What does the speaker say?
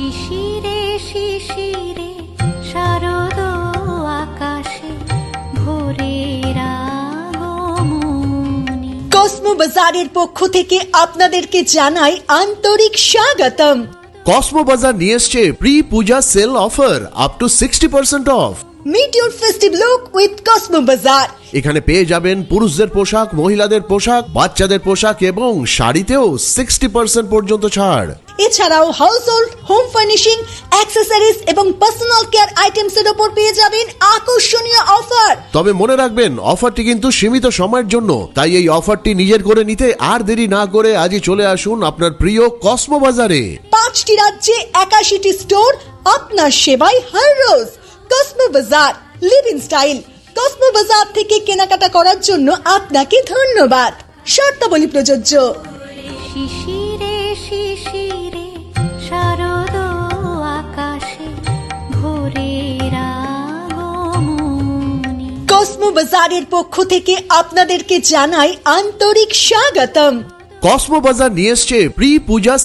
শিশিরে শিশিরে শারদ আকাশে ভোরের আগমনী। কসমো বাজারের পক্ষ থেকে আপনাদেরকে জানাই আন্তরিক স্বাগতম। কসমো বাজার নিয়ে এসছে pre Puja sale offer up to 60% off. Meet your festive look with Cosmo Bazar. এখানে পেয়ে যাবেন পুরুষদের পোশাক, মহিলাদের পোশাক, বাচ্চাদের পোশাক এবং শাড়িতেও 60% পর্যন্ত ছাড়। এছাড়াও house hold, home furnishing, accessories এবং পার্সোনাল কেয়ার আইটেমস এর উপর পেয়ে যাবেন আকর্ষণীয় অফার। তবে মনে রাখবেন অফারটি কিন্তু সীমিত সময়ের জন্য, তাই এই অফারটি নিজের করে নিতে আর দেরি না করে আজই চলে আসুন আপনার প্রিয় কসমো বাজারে। 5টি রাজ্যে 81টি স্টোর, আপনার সেবায় হর রোজ। কসমো বাজার, লিভ ইন স্টাইল। কসমো বাজার থেকে কেনাকাটা করার জন্য আপনাকে ধন্যবাদ। শর্তাবলী প্রযোজ্য। শিশিরে শিশিরে শারদ আকাশে ভোরের আগমনী। কসমো বাজারের পক্ষ থেকে আপনাদেরকে জানাই আন্তরিক স্বাগতম। কসমো বাজার নিয়ে এসছে প্রি পূজা